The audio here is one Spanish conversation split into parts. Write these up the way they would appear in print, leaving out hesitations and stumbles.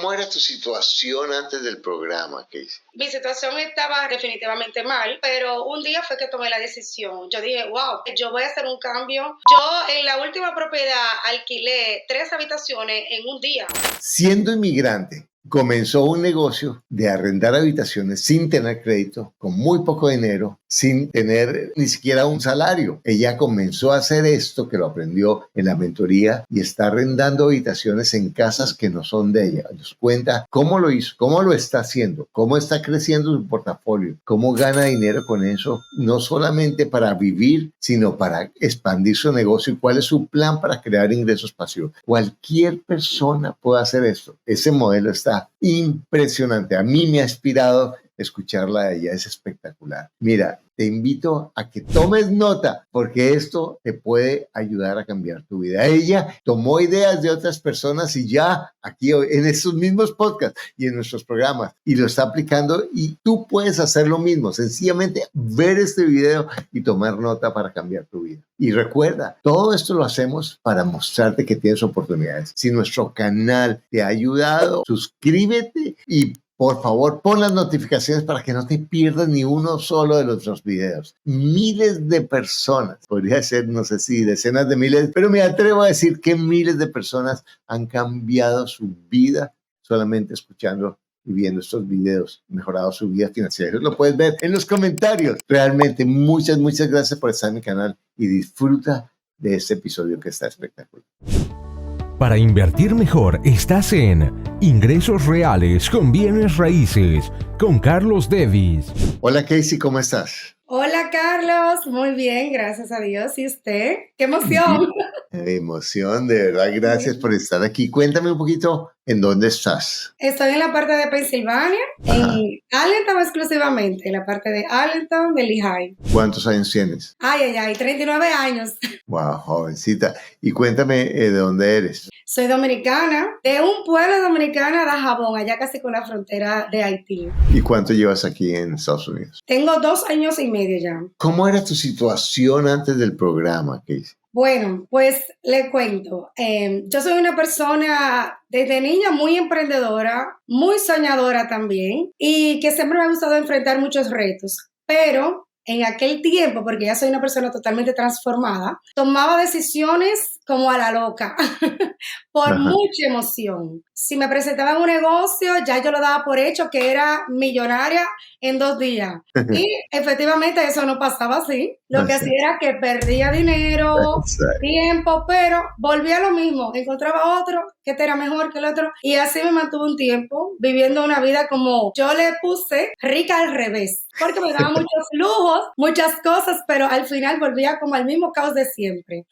¿Cómo era tu situación antes del programa, Casey? Mi situación estaba definitivamente mal, pero un día fue que tomé la decisión. Yo dije, wow, yo voy a hacer un cambio. Yo en la última propiedad alquilé 3 habitaciones en un día. Siendo inmigrante, comenzó un negocio de arrendar habitaciones sin tener crédito, con muy poco dinero, sin tener ni siquiera un salario. Ella comenzó a hacer esto, que lo aprendió en la mentoría, y está arrendando habitaciones en casas que no son de ella. Nos cuenta cómo lo hizo, cómo lo está haciendo, cómo está creciendo su portafolio, cómo gana dinero con eso, no solamente para vivir, sino para expandir su negocio y cuál es su plan para crear ingresos pasivos. Cualquier persona puede hacer esto. Ese modelo está impresionante. A mí me ha inspirado escucharla a ella, es espectacular. Mira, te invito a que tomes nota porque esto te puede ayudar a cambiar tu vida. Ella tomó ideas de otras personas y ya aquí en estos mismos podcasts y en nuestros programas y lo está aplicando y tú puedes hacer lo mismo, sencillamente ver este video y tomar nota para cambiar tu vida. Y recuerda, todo esto lo hacemos para mostrarte que tienes oportunidades. Si nuestro canal te ha ayudado, suscríbete y por favor, pon las notificaciones para que no te pierdas ni uno solo de nuestros videos. Miles de personas, podría ser, no sé si decenas de miles, pero me atrevo a decir que miles de personas han cambiado su vida solamente escuchando y viendo estos videos, mejorado su vida financiera. Lo puedes ver en los comentarios. Realmente, muchas gracias por estar en mi canal y disfruta de este episodio que está espectacular. Para invertir mejor, estás en Ingresos Reales con Bienes Raíces con Carlos Davis. Hola Casey, ¿cómo estás? Hola Carlos, muy bien, gracias a Dios. ¿Y usted? ¡Qué emoción! Emoción, de verdad, gracias por estar aquí. Cuéntame un poquito en dónde estás. Estoy en la parte de Pensilvania, en Allentown exclusivamente, en la parte de Allentown, de Lehigh. ¿Cuántos años tienes? Ay, 39 años. Wow, jovencita. Y cuéntame de dónde eres. Soy dominicana, de un pueblo dominicano de Dajabón, allá casi con la frontera de Haití. ¿Y cuánto llevas aquí en Estados Unidos? Tengo 2 años y medio ya. ¿Cómo era tu situación antes del programa, Casey? Bueno, pues le cuento. Yo soy una persona desde niña muy emprendedora, muy soñadora también, y que siempre me ha gustado enfrentar muchos retos. Pero en aquel tiempo, porque ya soy una persona totalmente transformada, tomaba decisiones como a la loca, por mucha emoción. Si me presentaba en un negocio, ya yo lo daba por hecho que era millonaria en 2 días. Y efectivamente eso no pasaba así. Lo que hacía era que perdía dinero, tiempo, pero volvía a lo mismo. Encontraba otro que era mejor que el otro. Y así me mantuve un tiempo viviendo una vida como yo le puse rica al revés. Porque me daba muchos lujos, muchas cosas, pero al final volvía como al mismo caos de siempre.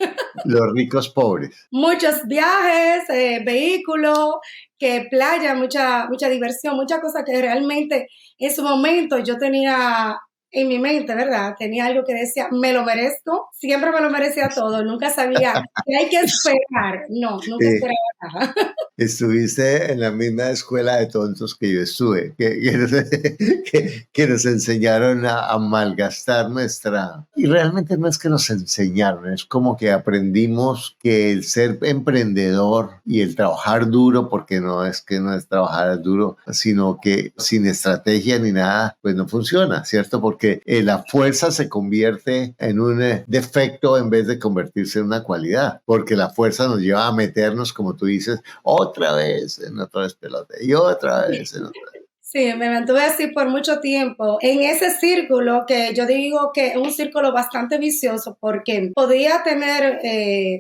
Los ricos pobres. Muchos viajes, vehículos, que playa, mucha diversión, muchas cosas que realmente en su momento yo tenía en mi mente, ¿verdad? Tenía algo que decía, me lo merezco, siempre me lo merecía todo, nunca sabía que hay que esperar, nunca esperaba nada. Estuviste en la misma escuela de tontos que yo estuve, que nos enseñaron a malgastar nuestra... Y realmente no es que nos enseñaron, es como que aprendimos que el ser emprendedor y el trabajar duro, porque no es que no es trabajar duro, sino que sin estrategia ni nada, pues no funciona, ¿cierto? Porque la fuerza se convierte en un defecto en vez de convertirse en una cualidad, porque la fuerza nos lleva a meternos, como tú dices, otra vez en otra pelota y otra vez en otra. Sí, me mantuve así por mucho tiempo en ese círculo que yo digo que es un círculo bastante vicioso porque podía tener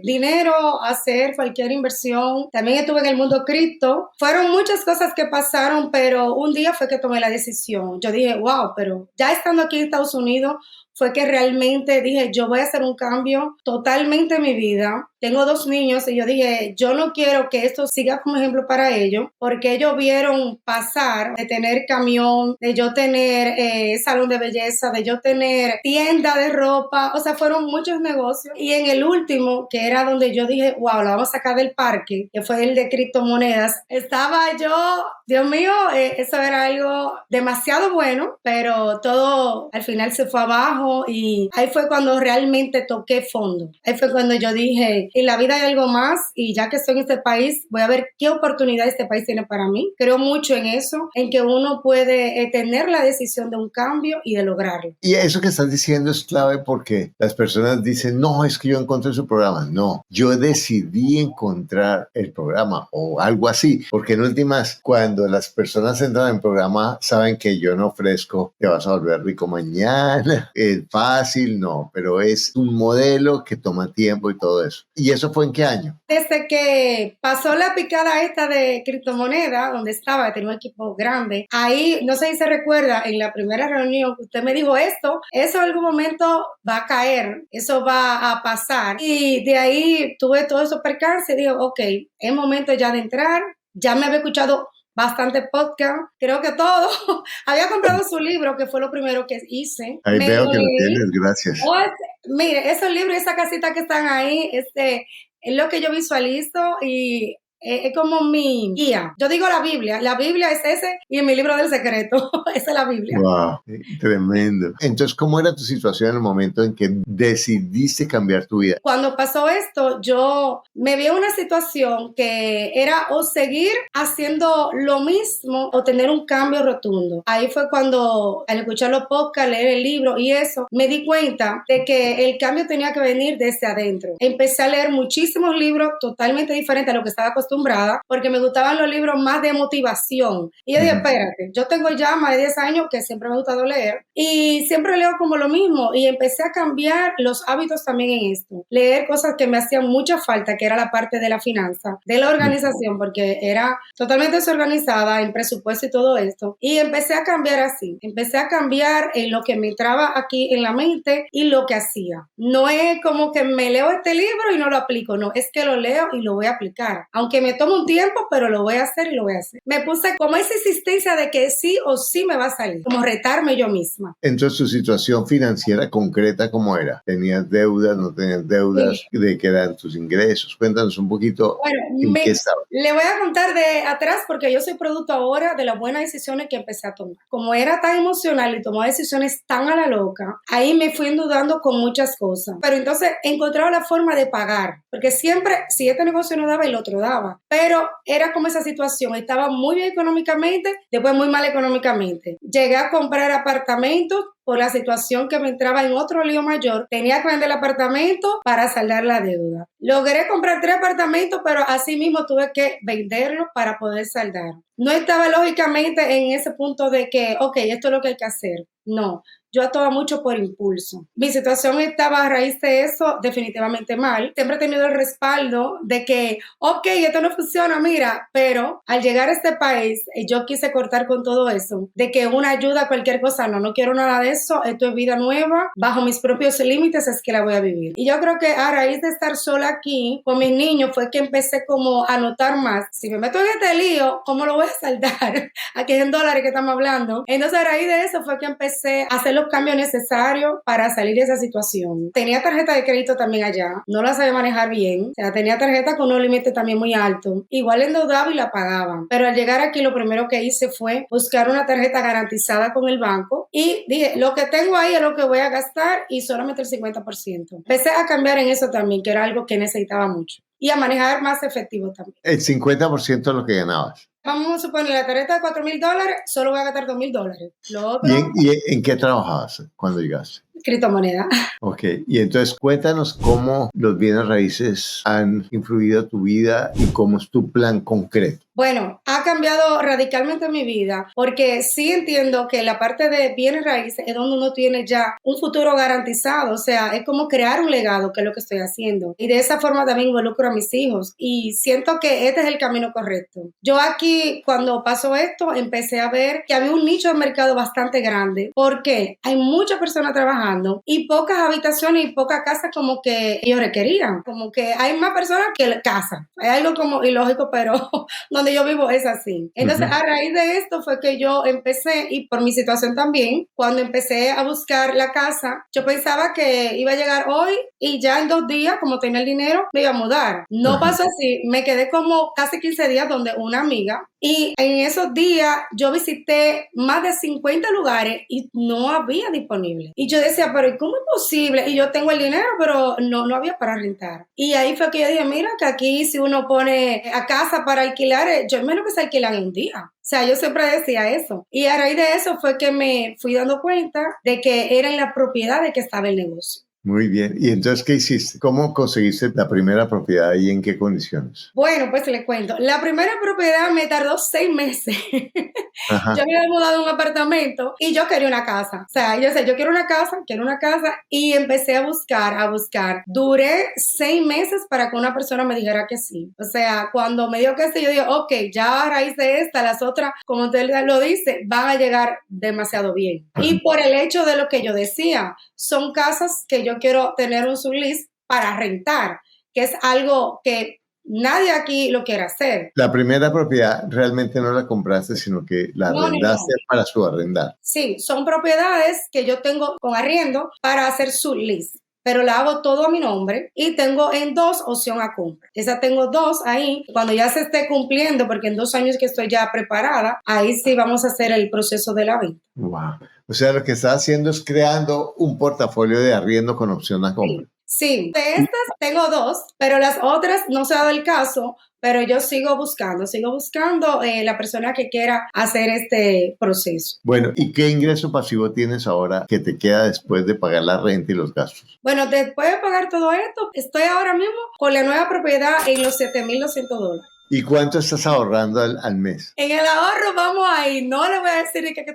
dinero, hacer cualquier inversión. También estuve en el mundo cripto. Fueron muchas cosas que pasaron, pero un día fue que tomé la decisión. Yo dije, wow, pero ya estando aquí en Estados Unidos, fue que realmente dije, yo voy a hacer un cambio totalmente en mi vida. Tengo 2 niños y yo dije, yo no quiero que esto siga como ejemplo para ellos, porque ellos vieron pasar de tener camión, de yo tener salón de belleza, de yo tener tienda de ropa, o sea, fueron muchos negocios. Y en el último, que era donde yo dije, wow, lo vamos a sacar del parque, que fue el de criptomonedas, estaba yo, Dios mío, eso era algo demasiado bueno, pero todo al final se fue abajo. trabajo y ahí fue cuando realmente toqué fondo. Ahí fue cuando yo dije, en la vida hay algo más y ya que estoy en este país, voy a ver qué oportunidad este país tiene para mí. Creo mucho en eso, en que uno puede tener la decisión de un cambio y de lograrlo. Y eso que estás diciendo es clave porque las personas dicen, no, es que yo encontré su programa. No, yo decidí encontrar el programa o algo así, porque en últimas, cuando las personas entran en programa, saben que yo no ofrezco, te vas a volver rico mañana, es fácil, no, pero es un modelo que toma tiempo y todo eso. ¿Y eso fue en qué año? Desde que pasó la picada esta de criptomoneda, donde estaba, tenía un equipo grande, ahí, no sé si se recuerda, en la primera reunión que usted me dijo eso en algún momento va a caer, eso va a pasar. Y de ahí tuve todos esos percances y digo, ok, es momento ya de entrar, ya me había escuchado bastante podcast, creo que todo. Había comprado su libro, que fue lo primero que hice. Ahí veo que lo tienes, gracias. Mire, esos libros y esa casita que están ahí, es lo que yo visualizo y es como mi guía. Yo digo la Biblia es ese y mi libro del secreto, esa es la Biblia. Wow, tremendo. Entonces, ¿cómo era tu situación en el momento en que decidiste cambiar tu vida? Cuando pasó esto, yo me vi en una situación que era o seguir haciendo lo mismo o tener un cambio rotundo. Ahí fue cuando, al escuchar los podcasts, leer el libro y eso, me di cuenta de que el cambio tenía que venir desde adentro. Empecé a leer muchísimos libros totalmente diferentes a lo que estaba acostumbrada, porque me gustaban los libros más de motivación. Y yo dije, espérate, yo tengo ya más de 10 años que siempre me ha gustado leer y siempre leo como lo mismo y empecé a cambiar los hábitos también en esto. Leer cosas que me hacían mucha falta, que era la parte de la finanza, de la organización, porque era totalmente desorganizada en presupuesto y todo esto. Y empecé a cambiar así. Empecé a cambiar en lo que me entraba aquí en la mente y lo que hacía. No es como que me leo este libro y no lo aplico, no, es que lo leo y lo voy a aplicar. Aunque me tome un tiempo, pero lo voy a hacer y lo voy a hacer. Me puse como esa insistencia de que sí o sí me va a salir, como retarme yo misma. Entonces, tu situación financiera concreta, ¿cómo era? ¿Tenías deudas, no tenías deudas? Sí. ¿De qué eran tus ingresos? Cuéntanos un poquito en qué estabas. Le voy a contar de atrás porque yo soy producto ahora de las buenas decisiones que empecé a tomar. Como era tan emocional y tomaba decisiones tan a la loca, ahí me fui endeudando con muchas cosas. Pero entonces encontraba la forma de pagar, porque siempre, si este negocio no daba, el otro daba. Pero era como esa situación, estaba muy bien económicamente, después muy mal económicamente. Llegué a comprar apartamentos por la situación que me entraba en otro lío mayor. Tenía que vender el apartamento para saldar la deuda. Logré comprar 3 apartamentos, pero así mismo tuve que venderlos para poder saldar. No estaba lógicamente en ese punto de que, ok, esto es lo que hay que hacer. No. Yo actuaba mucho por impulso. Mi situación estaba a raíz de eso definitivamente mal. Siempre he tenido el respaldo de que, ok, esto no funciona, mira, pero al llegar a este país, yo quise cortar con todo eso, de que una ayuda, cualquier cosa, no quiero nada de eso, esto es vida nueva, bajo mis propios límites es que la voy a vivir. Y yo creo que a raíz de estar sola aquí con mis niños fue que empecé como a notar más, si me meto en este lío, ¿cómo lo voy a saldar? Aquí es en dólares que estamos hablando. Entonces a raíz de eso fue que empecé a hacer los cambios necesarios para salir de esa situación. Tenía tarjeta de crédito también allá, no la sabía manejar bien, o sea, tenía tarjeta con unos límites también muy altos, igual endeudaba y la pagaba, pero al llegar aquí lo primero que hice fue buscar una tarjeta garantizada con el banco y dije, lo que tengo ahí es lo que voy a gastar y solamente el 50%. Empecé a cambiar en eso también, que era algo que necesitaba mucho, y a manejar más efectivo también. El 50% de lo que ganabas. Vamos a suponer, la tarjeta de $4,000, solo voy a gastar $2,000. Lo otro, ¿Y en qué trabajabas cuando llegaste? Criptomoneda. Ok, y entonces cuéntanos cómo los bienes raíces han influido en tu vida y cómo es tu plan concreto. Bueno, ha cambiado radicalmente mi vida porque sí entiendo que la parte de bienes raíces es donde uno tiene ya un futuro garantizado, o sea, es como crear un legado, que es lo que estoy haciendo. Y de esa forma también involucro a mis hijos y siento que este es el camino correcto. Yo aquí, cuando pasó esto, empecé a ver que había un nicho de mercado bastante grande porque hay muchas personas trabajando y pocas habitaciones y pocas casas como que ellos requerían. Como que hay más personas que casas. Hay algo como ilógico, pero donde yo vivo es así. Entonces, a raíz de esto fue que yo empecé, y por mi situación también, cuando empecé a buscar la casa, yo pensaba que iba a llegar hoy y ya en 2 días, como tenía el dinero, me iba a mudar. No pasó así. Me quedé como casi 15 días donde una amiga, y en esos días yo visité más de 50 lugares y no había disponible. Y yo decía, decía, pero ¿cómo es posible? Y yo tengo el dinero, pero no había para rentar. Y ahí fue que yo dije, mira, que aquí si uno pone a casa para alquilar, yo menos que se alquilan en un día. O sea, yo siempre decía eso. Y a raíz de eso fue que me fui dando cuenta de que era en la propiedad de que estaba el negocio. Muy bien. ¿Y entonces qué hiciste? ¿Cómo conseguiste la primera propiedad y en qué condiciones? Bueno, pues le cuento. La primera propiedad me tardó 6 meses. Ajá. Yo me había mudado a un apartamento y yo quería una casa. O sea, yo decía, yo quiero una casa y empecé a buscar. Duré 6 meses para que una persona me dijera que sí. O sea, cuando me dijo que sí, yo dije, ok, ya a raíz de esta, las otras, como usted lo dice, van a llegar demasiado bien. Y por el hecho de lo que yo decía, son casas que yo quiero tener un sublease para rentar, que es algo que nadie aquí lo quiere hacer. La primera propiedad realmente no la compraste, sino que la arrendaste para su arrendar. Sí, son propiedades que yo tengo con arriendo para hacer sublease, pero la hago todo a mi nombre y tengo en 2 opción a compra. Esa tengo 2 ahí. Cuando ya se esté cumpliendo, porque en 2 años que estoy ya preparada, ahí sí vamos a hacer el proceso de la venta. Wow. O sea, lo que estás haciendo es creando un portafolio de arriendo con opción a compra. Sí, de estas tengo 2, pero las otras no se ha dado el caso, pero yo sigo buscando la persona que quiera hacer este proceso. Bueno, ¿y qué ingreso pasivo tienes ahora que te queda después de pagar la renta y los gastos? Bueno, después de pagar todo esto, estoy ahora mismo con la nueva propiedad en los $7,200. ¿Y cuánto estás ahorrando al mes? En el ahorro vamos ahí, no le voy a decir que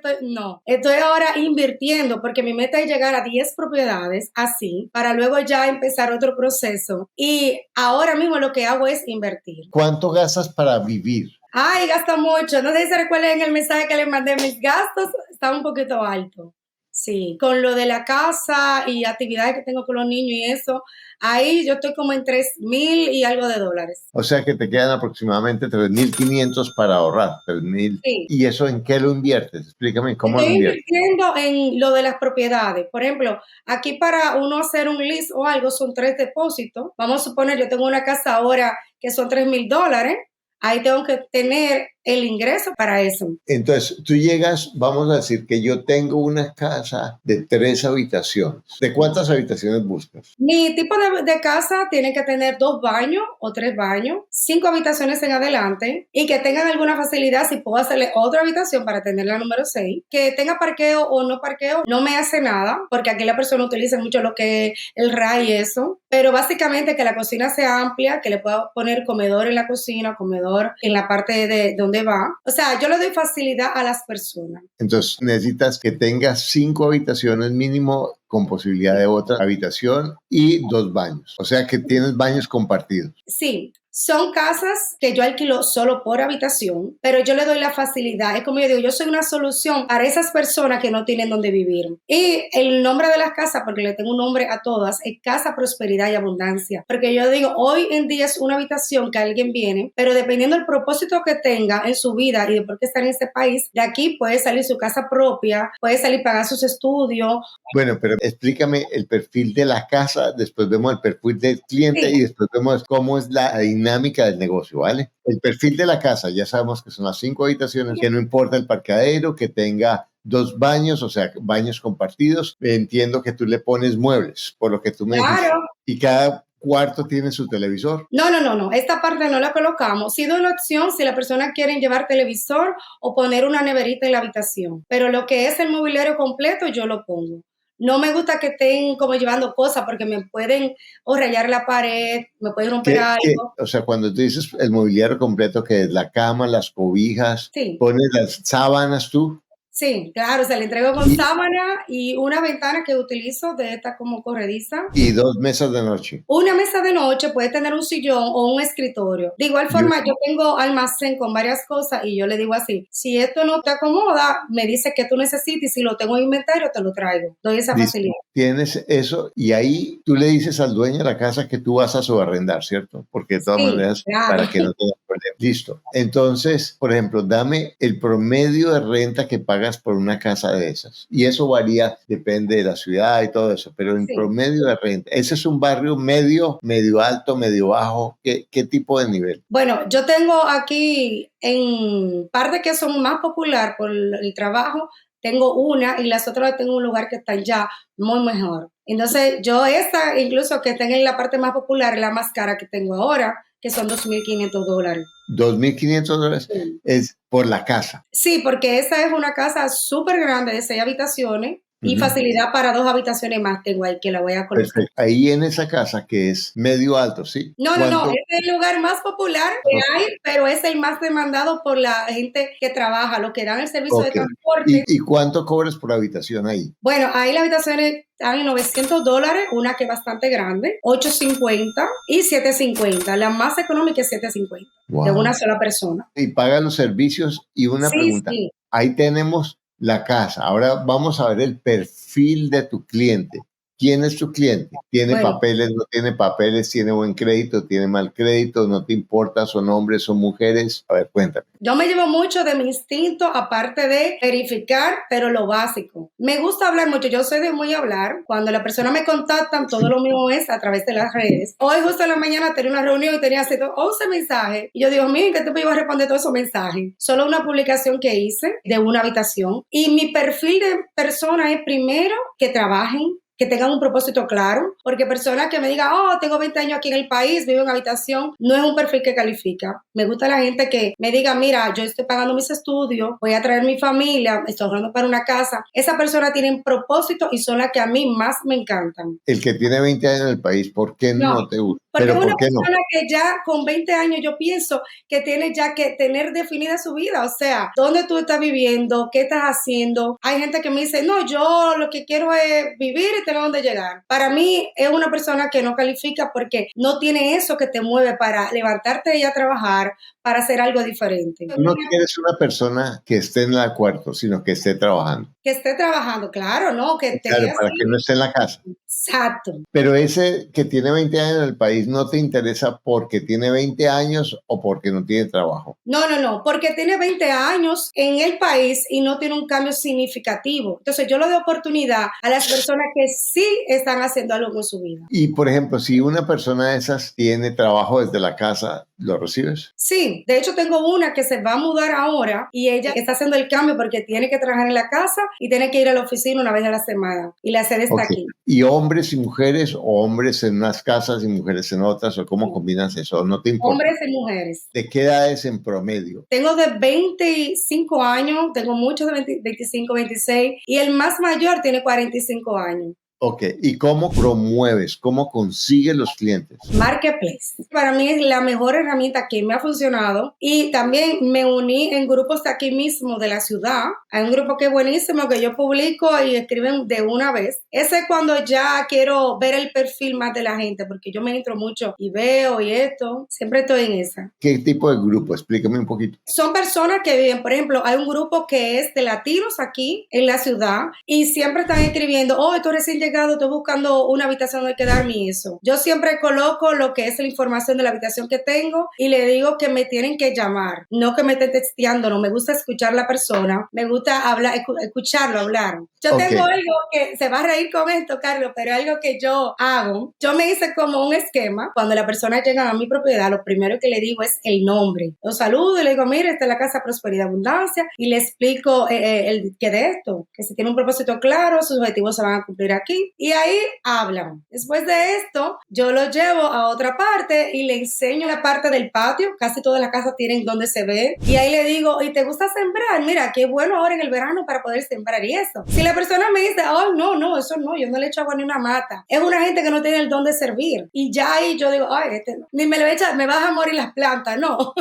estoy ahora invirtiendo porque mi meta es llegar a 10 propiedades así para luego ya empezar otro proceso y ahora mismo lo que hago es invertir. ¿Cuánto gastas para vivir? Ay, gasta mucho, no sé si se recuerdan el mensaje que les mandé, mis gastos están un poquito altos. Sí, con lo de la casa y actividades que tengo con los niños y eso, ahí yo estoy como en 3,000 y algo de dólares. O sea que te quedan aproximadamente 3.500 para ahorrar, 3.000. Sí. ¿Y eso en qué lo inviertes? Explícame cómo lo inviertes. Estoy invirtiendo en lo de las propiedades. Por ejemplo, aquí para uno hacer un lease o algo son 3 depósitos. Vamos a suponer, yo tengo una casa ahora que son $3,000. Ahí tengo que tener el ingreso para eso. Entonces, tú llegas, vamos a decir que yo tengo una casa de 3 habitaciones. ¿De cuántas habitaciones buscas? Mi tipo de casa tiene que tener 2 baños o 3 baños, 5 habitaciones en adelante y que tengan alguna facilidad si puedo hacerle otra habitación para tener la número 6. Que tenga parqueo o no parqueo no me hace nada porque aquí la persona utiliza mucho lo que es el RAI y eso. Pero básicamente que la cocina sea amplia, que le pueda poner comedor en la cocina, comedor en la parte de donde va. O sea, yo le doy facilidad a las personas. Entonces, necesitas que tengas 5 habitaciones mínimo con posibilidad de otra habitación y 2 baños. O sea que tienes baños compartidos. Sí. Son casas que yo alquilo solo por habitación, pero yo le doy la facilidad. Es como yo digo, yo soy una solución para esas personas que no tienen dónde vivir. Y el nombre de las casas, porque le tengo un nombre a todas, es Casa Prosperidad y Abundancia. Porque yo digo, hoy en día es una habitación que alguien viene, pero dependiendo del propósito que tenga en su vida y de por qué estar en este país, de aquí puede salir su casa propia, puede salir pagar sus estudios. Bueno, pero explícame el perfil de la casa, después vemos el perfil del cliente y después vemos cómo es la dinámica del negocio, ¿vale? El perfil de la casa, ya sabemos que son las 5 habitaciones, que no importa el parqueadero, que tenga 2 baños, o sea, baños compartidos. Entiendo que tú le pones muebles, por lo que tú me dijiste. Y cada cuarto tiene su televisor. No. Esta parte no la colocamos. Sí doy la opción si la persona quiere llevar televisor o poner una neverita en la habitación. Pero lo que es el mobiliario completo, yo lo pongo. No me gusta que estén como llevando cosas porque me pueden o rayar la pared, me pueden romper algo. O sea, cuando tú dices el mobiliario completo, que es la cama, las cobijas, sí. ¿Pones las sábanas tú? Sí, claro, se le entrego con sábana y una ventana que utilizo de esta como corrediza. Y 2 mesas de noche. Una mesa de noche puede tener un sillón o un escritorio. De igual forma, yo tengo almacén con varias cosas y yo le digo así, si esto no te acomoda, me dice que tú necesitas y si lo tengo en inventario, te lo traigo. Doy esa facilidad. Tienes eso y ahí tú le dices al dueño de la casa que tú vas a subarrendar, ¿cierto? Porque de todas maneras, claro, para que no tengas problemas. Listo. Entonces, por ejemplo, dame el promedio de renta que pagas por una casa de esas. Y eso varía, depende de la ciudad y todo eso, pero en promedio de renta. ¿Ese es un barrio medio, medio alto, medio bajo? ¿Qué tipo de nivel? Bueno, yo tengo aquí en parte que son más popular por el trabajo, tengo una y las otras tengo un lugar que están ya muy mejor. Entonces, yo esta, incluso que está en la parte más popular, es la más cara que tengo ahora, que son $2,500. $2,500 Sí. es por la casa. Sí, porque esa es una casa súper grande de 6 habitaciones y Ujú. facilidad para 2 habitaciones más tengo ahí que la voy a colocar. Perfecto. Ahí en esa casa que es medio alto, ¿sí? No, ¿Cuánto? es el lugar más popular que Ok. hay, pero es el más demandado por la gente que trabaja, los que dan el servicio de Ok. transporte. ¿Y cuánto cobras por habitación ahí? Bueno, ahí las habitaciones están en $900, una que es bastante grande, $850 y $750. La más económica es $750 de una Wow. sola persona. Y paga los servicios. Y una Sí, pregunta, sí. ahí tenemos la casa. Ahora vamos a ver el perfil de tu cliente. ¿Quién es tu cliente? ¿Tiene Bueno, papeles, no tiene papeles? ¿Tiene buen crédito? ¿Tiene mal crédito? ¿No te importa? ¿Son hombres? ¿Son mujeres? A ver, cuéntame. yo me llevo mucho de mi instinto, aparte de verificar, pero lo básico. Me gusta hablar mucho, yo soy de muy hablar. Cuando las personas me contactan, todo lo mío es a través de las redes. Hoy justo en la mañana tenía una reunión y tenía 11 mensajes. Y yo digo, miren, ¿qué te iba a responder todos esos mensajes? Solo una publicación que hice de una habitación. Y mi perfil de persona es primero que trabajen, que tengan un propósito claro, porque personas que me digan, oh, tengo 20 años aquí en el país, vivo en habitación, no es un perfil que califica. Me gusta la gente que me diga, mira, yo estoy pagando mis estudios, voy a traer mi familia, estoy ahorrando para una casa. Esa persona tiene propósito y son las que a mí más me encantan. El que tiene 20 años en el país, ¿por qué No, no te gusta? porque es ¿Pero una por qué no? persona que ya con 20 años yo pienso que tiene ya que tener definida su vida, o sea, dónde tú estás viviendo, qué estás haciendo. Hay gente que me dice, no, yo lo que quiero es vivir y tener dónde llegar. Para mí es una persona que no califica porque no tiene eso que te mueve para levantarte y a trabajar, para hacer algo diferente. Tú no quieres una persona que esté en el cuarto, sino que esté trabajando. Que esté trabajando, claro, ¿no? Que esté Claro, para así. que no esté en la casa. Exacto. Pero ese que tiene 20 años en el país no te interesa porque tiene 20 años o porque no tiene trabajo. No, porque tiene 20 años en el país y no tiene un cambio significativo. Entonces yo le doy oportunidad a las personas que sí están haciendo algo con su vida. Y, por ejemplo, si una persona de esas tiene trabajo desde la casa, ¿lo recibes? Sí, de hecho tengo una que se va a mudar ahora y ella está haciendo el cambio porque tiene que trabajar en la casa y tiene que ir a la oficina una vez a la semana y la sede está Ok. aquí. ¿Y hombres y mujeres o hombres en unas casas y mujeres en otras o cómo combinas eso? ¿No te importa? Hombres y mujeres. ¿De qué edades en promedio? Tengo de 25 años, tengo muchos de 20, 25, 26 y el más mayor tiene 45 años. Ok, ¿y cómo promueves, cómo consigues los clientes? Marketplace. Para mí es la mejor herramienta que me ha funcionado y también me uní en grupos de aquí mismo de la ciudad. Hay un grupo que es buenísimo que yo publico y escriben de una vez. Ese es cuando ya quiero ver el perfil más de la gente porque yo me entro mucho y veo y esto. Siempre estoy en esa. ¿Qué tipo de grupo? Explícame un poquito. Son personas que viven, por ejemplo, hay un grupo que es de latinos aquí en la ciudad y siempre están escribiendo, oh, estoy recién llegado, estoy buscando una habitación donde quedarme y eso. Yo siempre coloco lo que es la información de la habitación que tengo y le digo que me tienen que llamar, no que me estén texteando, no me gusta escuchar a la persona, me gusta hablar, escucharlo hablar. Yo tengo algo que se va a reír con esto, Carlos, pero algo que yo hago. Yo me hice como un esquema. Cuando la persona llega a mi propiedad, lo primero que le digo es el nombre. Lo saludo y le digo, mire, esta es la casa Prosperidad Abundancia y le explico el que de esto, que si tiene un propósito claro, sus objetivos se van a cumplir aquí y ahí hablan. Después de esto, yo lo llevo a otra parte y le enseño la parte del patio. Casi todas las casas tienen donde se ve y ahí le digo, ¿y te gusta sembrar? Mira, qué bueno ahora en el verano para poder sembrar y eso. Si la persona me dice, oh, no, eso no, yo no le echo agua ni una mata. Es una gente que no tiene el don de servir. Y ya ahí yo digo, ay, este no. Ni me le echa, me vas a morir las plantas, no.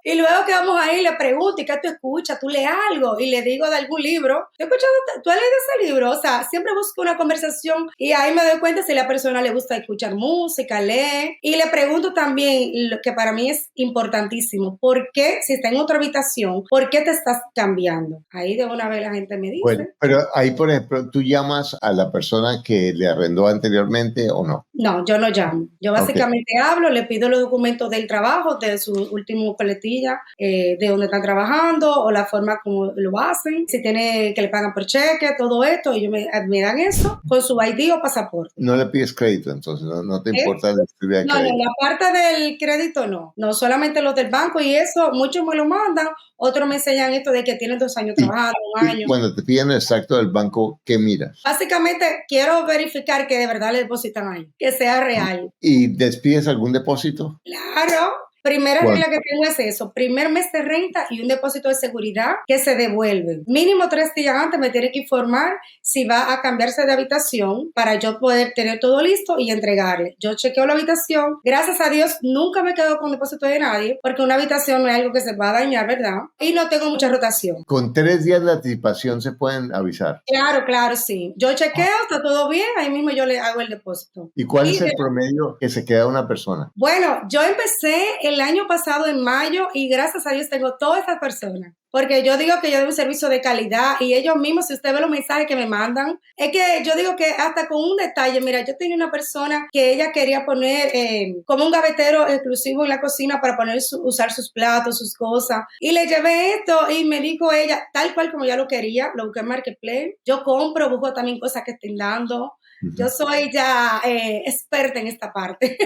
Y luego que vamos ahí, le pregunto, ¿y qué tú escuchas? ¿Tú lees algo? Y le digo de algún libro. ¿Tú has leído ese libro? O sea, siempre busco una conversación y ahí me doy cuenta si a la persona le gusta escuchar música, lee. Y le pregunto también, lo que para mí es importantísimo, ¿por qué, si está en otra habitación, por qué te estás cambiando? Ahí de una vez la gente me dice. Bueno, pero ahí, por ejemplo, ¿tú llamas a la persona que le arrendó anteriormente o no? No, yo no llamo. Yo básicamente hablo, le pido los documentos del trabajo, de su último colectivo plantilla de donde están trabajando o la forma como lo hacen, si tiene que le pagan por cheque, todo esto, ellos me dan eso con su ID o pasaporte. No le pides crédito, entonces no te importa la actividad de No, crédito. la parte del crédito no, solamente los del banco y eso, muchos me lo mandan, otros me enseñan esto de que tienen 2 años trabajando, 1 año. Cuando te piden el extracto del banco, ¿qué miras? Básicamente quiero verificar que de verdad le depositan ahí, que sea real. ¿Y despides algún depósito? Claro. Primera regla que tengo es eso, primer mes de renta y un depósito de seguridad que se devuelve. Mínimo 3 días antes me tiene que informar si va a cambiarse de habitación para yo poder tener todo listo y entregarle. Yo chequeo la habitación, gracias a Dios nunca me quedo con depósito de nadie porque una habitación no es algo que se va a dañar, ¿verdad? Y no tengo mucha rotación. Con 3 días de anticipación se pueden avisar. Claro, sí. Yo chequeo, está todo bien, ahí mismo yo le hago el depósito. ¿Y cuál es el promedio que se queda una persona? Bueno, yo empecé el año pasado en mayo y gracias a Dios tengo todas esas personas. Porque yo digo que yo doy un servicio de calidad y ellos mismos, si usted ve los mensajes que me mandan, es que yo digo que hasta con un detalle, mira, yo tenía una persona que ella quería poner como un gavetero exclusivo en la cocina para usar sus platos, sus cosas. Y le llevé esto y me dijo ella, tal cual como ya lo quería, lo busqué en Marketplace. Yo busco también cosas que estén dando. Yo soy ya experta en esta parte.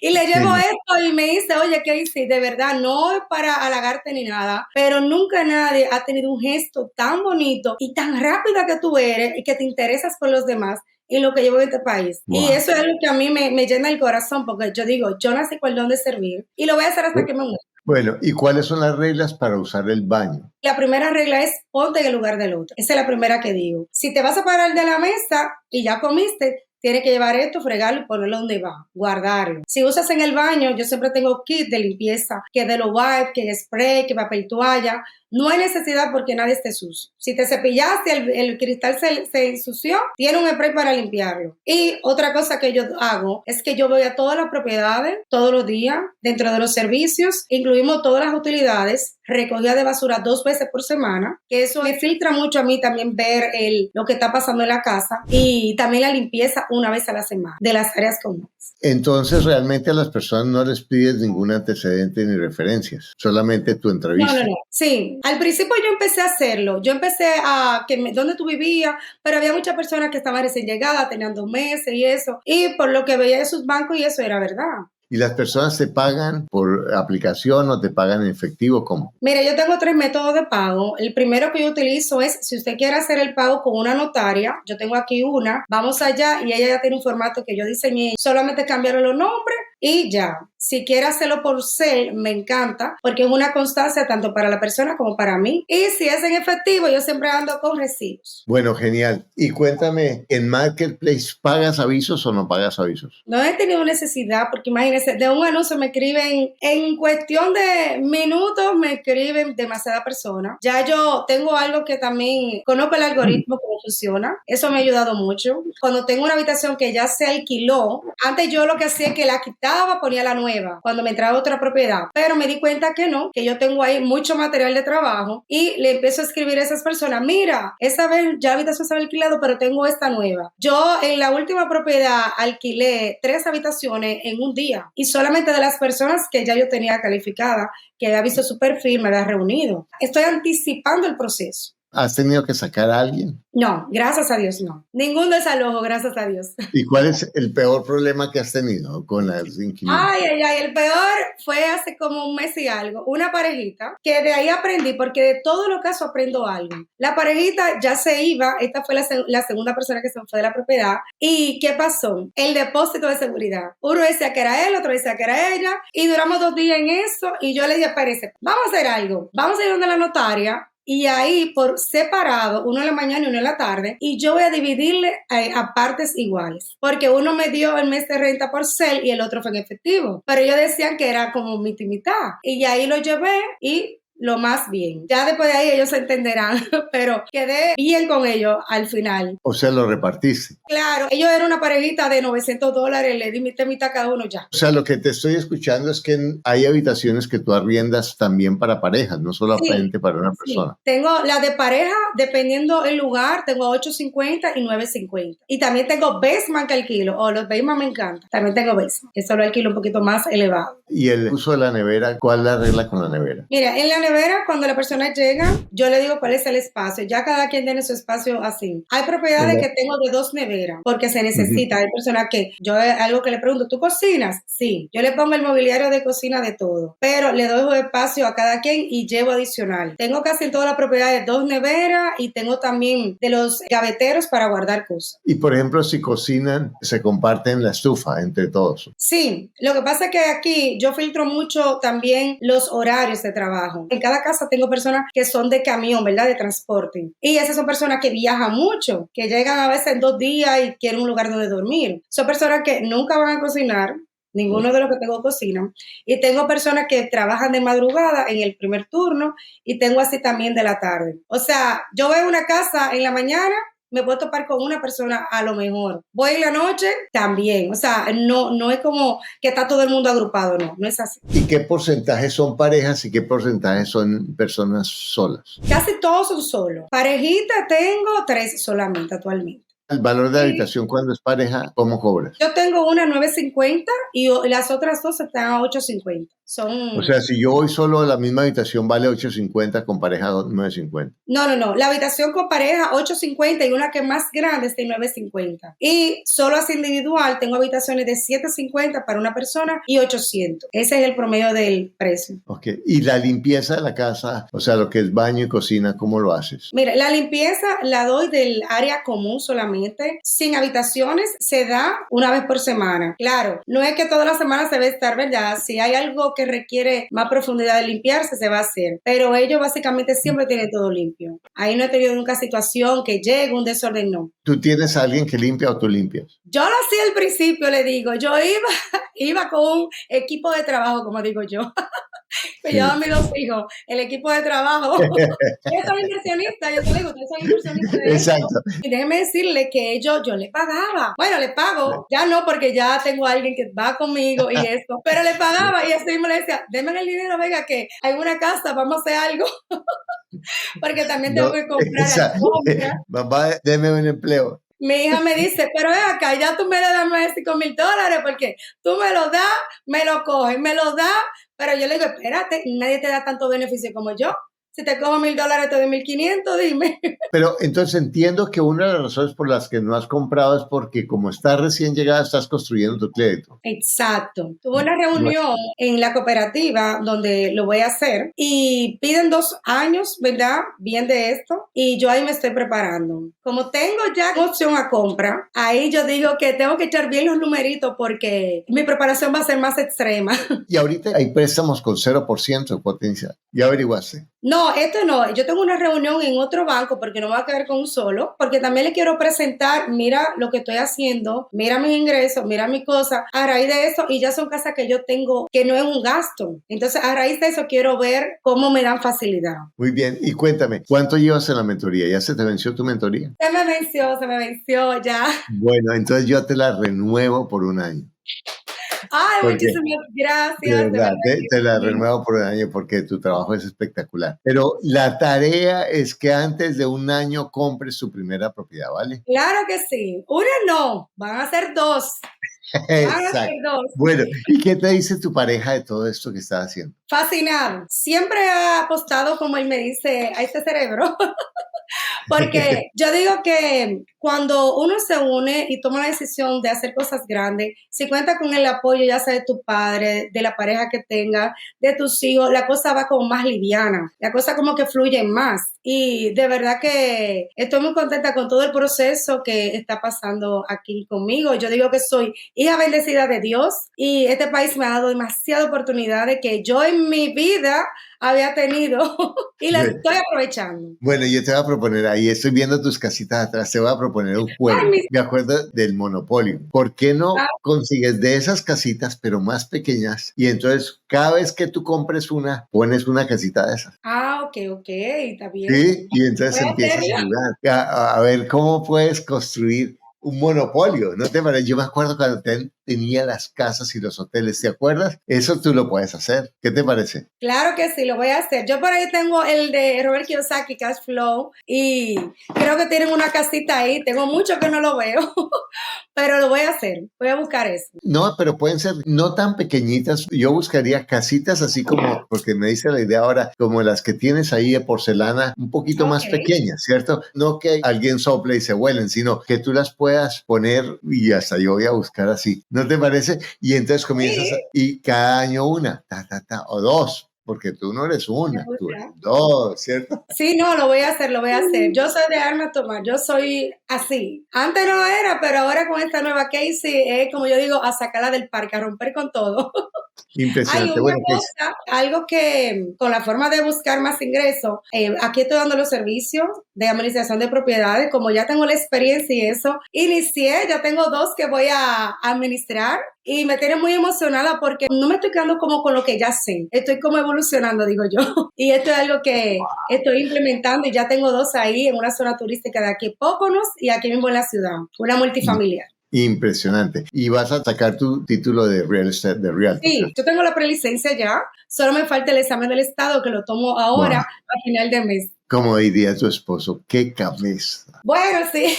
Y le llevo esto y me dice, oye, Casey, de verdad, no es para halagarte ni nada, pero nunca nadie ha tenido un gesto tan bonito y tan rápida que tú eres y que te interesas por los demás y lo que llevo en este país. Wow. Y eso es algo que a mí me llena el corazón porque yo digo, yo nací con el don de servir y lo voy a hacer hasta que me muera. Bueno, ¿y cuáles son las reglas para usar el baño? La primera regla es ponte en el lugar del otro. Esa es la primera que digo. Si te vas a parar de la mesa y ya comiste, tienes que llevar esto, fregarlo y ponerlo donde va, guardarlo. Si usas en el baño, yo siempre tengo kit de limpieza, que de los wipes, que spray, que papel toalla. No hay necesidad porque nadie esté sucio. Si te cepillaste, el cristal se ensució, tiene un spray para limpiarlo. Y otra cosa que yo hago es que yo voy a todas las propiedades, todos los días, dentro de los servicios, incluimos todas las utilidades, recogida de basura 2 veces por semana, que eso me filtra mucho a mí también ver lo que está pasando en la casa y también la limpieza 1 vez a la semana de las áreas comunes. Entonces, realmente a las personas no les pides ningún antecedente ni referencias, solamente tu entrevista. No. Sí, al principio yo empecé a hacerlo. Yo empecé a dónde tú vivías, pero había muchas personas que estaban recién llegadas, tenían 2 meses y eso. Y por lo que veía de sus bancos y eso era verdad. ¿Y las personas te pagan por aplicación o te pagan en efectivo? ¿Cómo? Mire, yo tengo 3 métodos de pago. El primero que yo utilizo es, si usted quiere hacer el pago con una notaria, yo tengo aquí una, vamos allá y ella ya tiene un formato que yo diseñé, solamente cambiaron los nombres y ya. Si quiere hacerlo por Zelle, me encanta, porque es una constancia tanto para la persona como para mí. Y si es en efectivo, yo siempre ando con recibos. Bueno, genial. Y cuéntame, ¿en Marketplace pagas avisos o no pagas avisos? No he tenido necesidad, porque imagínense, de un anuncio me escriben, en cuestión de minutos me escriben demasiadas personas. Ya yo tengo algo que también conozco el algoritmo, cómo funciona. Eso me ha ayudado mucho. Cuando tengo una habitación que ya se alquiló, antes yo lo que hacía es que la quitaba, ponía la nueva cuando me entraba otra propiedad, pero me di cuenta que no, que yo tengo ahí mucho material de trabajo y le empiezo a escribir a esas personas, mira, esa vez ya la habitación se había alquilado, pero tengo esta nueva. Yo en la última propiedad alquilé 3 habitaciones en un día y solamente de las personas que ya yo tenía calificada, que había visto su perfil, me había reunido. Estoy anticipando el proceso. ¿Has tenido que sacar a alguien? No, gracias a Dios no. Ningún desalojo, gracias a Dios. ¿Y cuál es el peor problema que has tenido con las inquilinas? El peor fue hace como 1 mes y algo. Una parejita, que de ahí aprendí, porque de todos los casos aprendo algo. La parejita ya se iba, esta fue la segunda persona que se fue de la propiedad. ¿Y qué pasó? El depósito de seguridad. Uno decía que era él, otro decía que era ella, y duramos 2 días en eso, y yo le dije, espérese, vamos a hacer algo. Vamos a ir donde la notaria, y ahí por separado, uno en la mañana y uno en la tarde, y yo voy a dividirle a partes iguales, porque uno me dio el mes de renta por Zelle y el otro fue en efectivo, pero ellos decían que era como mitad y mitad, y ahí lo llevé y lo más bien. Ya después de ahí ellos se entenderán, pero quedé bien con ellos al final. O sea, lo repartiste. Claro, ellos eran una parejita de $900, le di mitad a cada uno ya. O sea, lo que te estoy escuchando es que hay habitaciones que tú arriendas también para parejas, no solamente para una persona. Tengo la de pareja, dependiendo el lugar, tengo 850 y 950. Y también tengo basement que alquilo, los basement me encantan. También tengo basement, eso lo alquilo un poquito más elevado. Y el uso de la nevera, ¿cuál es la regla con la nevera? Mira, en la nevera, cuando la persona llega, yo le digo cuál es el espacio. Ya cada quien tiene su espacio así. Hay propiedades que tengo de 2 neveras, porque se necesita. Hay personas que, algo que le pregunto, ¿tú cocinas? Sí. Yo le pongo el mobiliario de cocina de todo, pero le doy espacio a cada quien y llevo adicional. Tengo casi en toda la propiedad de 2 neveras y tengo también de los gaveteros para guardar cosas. Y por ejemplo, si cocinan, se comparten la estufa entre todos. Sí, lo que pasa es que aquí yo filtro mucho también los horarios de trabajo. En cada casa tengo personas que son de camión, ¿verdad? De transporte. Y esas son personas que viajan mucho, que llegan a veces en 2 días y quieren un lugar donde dormir. Son personas que nunca van a cocinar. Ninguno de los que tengo cocina. Y tengo personas que trabajan de madrugada en el primer turno y tengo así también de la tarde. O sea, yo voy a una casa en la mañana, me puedo topar con una persona a lo mejor. Voy en la noche también. O sea, no es como que está todo el mundo agrupado, no es así. ¿Y qué porcentaje son parejas y qué porcentaje son personas solas? Casi todos son solos. Parejita tengo 3 solamente actualmente. El valor de la habitación cuando es pareja, ¿cómo cobras? Yo tengo una 950 y las otras 2 están a 850. O sea, si yo voy solo a la misma habitación, vale 850, con pareja 950. No. La habitación con pareja 850 y una que es más grande está en 950. Y solo así individual tengo habitaciones de 750 para una persona y 800. Ese es el promedio del precio. Ok. ¿Y la limpieza de la casa, o sea, lo que es baño y cocina, cómo lo haces? Mira, la limpieza la doy del área común solamente. Sin habitaciones se da una vez por semana. Claro, no es que toda la semana se va a estar, ¿verdad? Si hay algo que requiere más profundidad de limpiarse, se va a hacer. Pero ellos básicamente siempre tienen todo limpio. Ahí no he tenido nunca situación que llegue un desorden, no. ¿Tú tienes a alguien que limpia o tú limpias? Yo lo hacía al principio, le digo. Yo iba con un equipo de trabajo, como digo yo. Me llevan mis 2 hijos, el equipo de trabajo. Ellos son inversionistas, yo te digo, ustedes son inversionistas de Exacto. esto. Y déjenme decirle que yo le pagaba. Bueno, le pago. Ya no, porque ya tengo a alguien que va conmigo y esto. Pero le pagaba y así me decía, denme el dinero, venga, que hay una casa, vamos a hacer algo. Porque también tengo que comprar alfombra. Mamá, déme un empleo. Mi hija me dice, pero ven acá, ya tú me le das más de $5,000 porque tú me lo das, me lo coges, me lo das, pero yo le digo, espérate, nadie te da tanto beneficio como yo. Si te cojo $1,000, te doy 1,500, dime. Pero entonces entiendo que una de las razones por las que no has comprado es porque como estás recién llegada, estás construyendo tu crédito. Exacto. Tuve una reunión en la cooperativa donde lo voy a hacer y piden 2 años, ¿verdad? Bien de esto. Y yo ahí me estoy preparando. Como tengo ya opción a compra, ahí yo digo que tengo que echar bien los numeritos porque mi preparación va a ser más extrema. Y ahorita hay préstamos con 0% de potencial. ¿Ya averiguaste? No, esto no. Yo tengo una reunión en otro banco porque no me voy a quedar con un solo, porque también le quiero presentar, mira lo que estoy haciendo, mira mis ingresos, mira mis cosas, a raíz de eso, y ya son casas que yo tengo que no es un gasto. Entonces, a raíz de eso quiero ver cómo me dan facilidad. Muy bien. Y cuéntame, ¿cuánto llevas en la mentoría? ¿Ya se te venció tu mentoría? Se me venció ya. Bueno, entonces yo te la renuevo por 1 año. Ay, muchísimas gracias. De verdad, te la renuevo por 1 año porque tu trabajo es espectacular. Pero la tarea es que antes de 1 año compres tu primera propiedad, ¿vale? Claro que sí. Una no, van a ser 2. Exacto. Bueno, ¿y qué te dice tu pareja de todo esto que estás haciendo? Fascinado. Siempre ha apostado, como él me dice, a este cerebro. Porque yo digo que cuando uno se une y toma la decisión de hacer cosas grandes, si cuenta con el apoyo ya sea de tu padre, de la pareja que tenga, de tus hijos, la cosa va como más liviana, la cosa como que fluye más. Y de verdad que estoy muy contenta con todo el proceso que está pasando aquí conmigo. Yo digo que soy hija bendecida de Dios y este país me ha dado demasiadas oportunidades que yo en mi vida había tenido y las Bueno, estoy aprovechando. bueno, yo te voy a proponer ahí, estoy viendo tus casitas atrás, te voy a proponer un Ay, juego. Me acuerdo del Monopolio. ¿Por qué no ah, consigues de esas casitas, pero más pequeñas? Y entonces, cada vez que tú compres una, pones una casita de esas. ok, está Sí, bien. y entonces Voy a empiezas a hacerlo. jugar, a ver cómo puedes construir un monopolio, ¿no te parece? Yo me acuerdo cuando tenía las casas y los hoteles, ¿te acuerdas? Eso tú lo puedes hacer. ¿Qué te parece? Claro que sí, lo voy a hacer. Yo por ahí tengo el de Robert Kiyosaki, Cash Flow, y creo que tienen una casita ahí. Tengo mucho que no lo veo, pero lo voy a hacer. Voy a buscar eso. No, pero pueden ser no tan pequeñitas. Yo buscaría casitas así como, porque me dice la idea ahora, como las que tienes ahí de porcelana, un poquito Ok. más pequeñas, ¿cierto? No que alguien sople y se vuelen, sino que tú las puedas poner y hasta yo voy a buscar así. ¿No te parece? Y entonces comienzas Sí, y cada año una, o dos, porque tú no eres me una, tú eres gusta. dos, ¿cierto? Sí, no, lo voy a hacer, lo voy a hacer. Yo soy de armas tomar, yo soy así. Antes no lo era, pero ahora con esta nueva Casey es como yo digo, a sacarla del parque, a romper con todo. Hay Impresionante. una Bueno, pues cosa, algo que con la forma de buscar más ingresos, aquí estoy dando los servicios de administración de propiedades, como ya tengo la experiencia y eso, inicié, ya tengo dos que voy a administrar y me tiene muy emocionada porque no me estoy quedando como con lo que ya sé, estoy como evolucionando, digo yo, y esto es algo que estoy implementando y ya tengo dos ahí en una zona turística de aquí, Póconos y aquí mismo en la ciudad, una multifamiliar. impresionante. Y vas a sacar tu título de real estate, de realtor, Sí, ¿cierto? yo tengo la prelicencia ya, solo me falta el examen del estado que lo tomo ahora Wow. a final de mes. Como diría tu esposo, qué cabeza. Bueno, sí,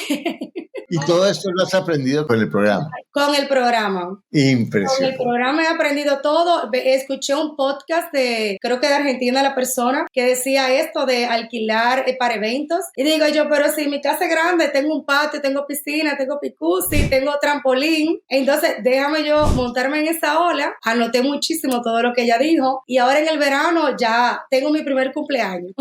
Y todo esto lo has aprendido con el programa. con el programa. Con el Impresionante. programa he aprendido todo. Escuché un podcast de, creo que de Argentina, la persona que decía esto de alquilar para eventos. Y digo yo, pero si mi casa es grande, tengo un patio, tengo piscina, tengo jacuzzi, tengo trampolín. Entonces, déjame yo montarme en esa ola. Anoté muchísimo todo lo que ella dijo. Y ahora en el verano ya tengo mi primer cumpleaños.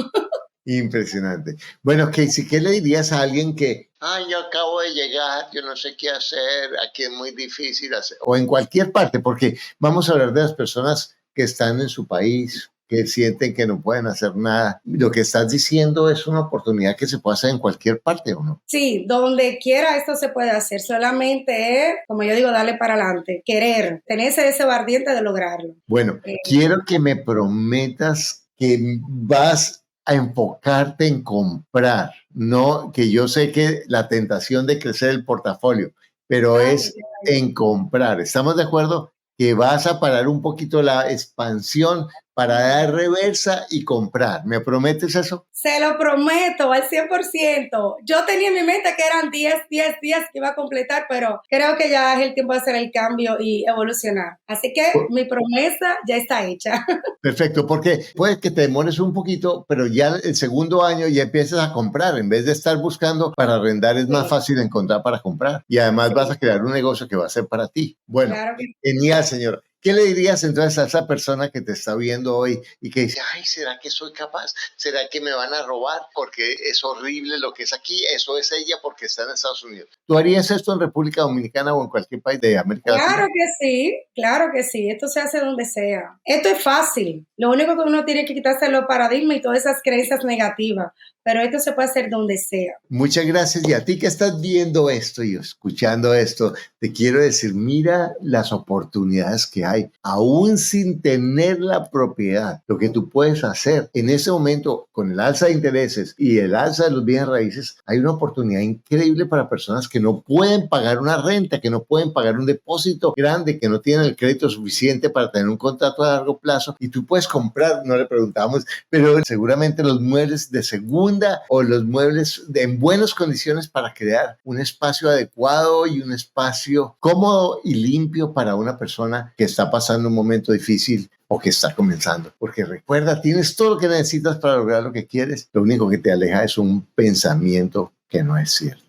Impresionante. Bueno, Casey, ¿qué le dirías a alguien que, ay, yo acabo de llegar, yo no sé qué hacer, aquí es muy difícil hacer, o en cualquier parte, porque vamos a hablar de las personas que están en su país, que sienten que no pueden hacer nada. Lo que estás diciendo es una oportunidad que se puede hacer en cualquier parte, ¿o no? Sí, donde quiera esto se puede hacer. Solamente es, como yo digo, darle para adelante. Querer, tener ese deseo ardiente de lograrlo. Bueno, Eh, quiero que me prometas que vas a enfocarte en comprar, no que yo sé que la tentación de crecer el portafolio, pero es en comprar. ¿Estamos de acuerdo? Que vas a parar un poquito la expansión para dar reversa y comprar. ¿Me prometes eso? Se lo prometo al 100%. Yo tenía en mi mente que eran 10 días que iba a completar, pero creo que ya es el tiempo de hacer el cambio y evolucionar. Así que mi promesa ya está hecha. Perfecto, porque puede que te demores un poquito, pero ya el segundo año ya empiezas a comprar. En vez de estar buscando para arrendar, es más Sí, fácil encontrar para comprar. Y además vas sí, a crear un negocio que va a ser para ti. Bueno, claro que genial, señor. ¿Qué le dirías entonces a esa persona que te está viendo hoy y que dice, ay, ¿será que soy capaz? ¿Será que me van a robar? Porque es horrible lo que es aquí. Eso es ella porque está en Estados Unidos. ¿Tú harías esto en República Dominicana o en cualquier país de América Latina? Claro que sí, claro que sí. Esto se hace donde sea. Esto es fácil. Lo único que uno tiene que quitarse los paradigmas y todas esas creencias negativas. Pero esto se puede hacer donde sea. Muchas gracias. Y a ti que estás viendo esto y escuchando esto, te quiero decir, mira las oportunidades que hay, aún sin tener la propiedad, lo que tú puedes hacer. En ese momento, con el alza de intereses y el alza de los bienes raíces, hay una oportunidad increíble para personas que no pueden pagar una renta, que no pueden pagar un depósito grande, que no tienen el crédito suficiente para tener un contrato a largo plazo. Y tú puedes comprar, no le preguntamos, pero seguramente los muebles de segunda o los muebles en buenas condiciones para crear un espacio adecuado y un espacio cómodo y limpio para una persona que está pasando un momento difícil o que está comenzando. Porque recuerda, tienes todo lo que necesitas para lograr lo que quieres. Lo único que te aleja es un pensamiento que no es cierto.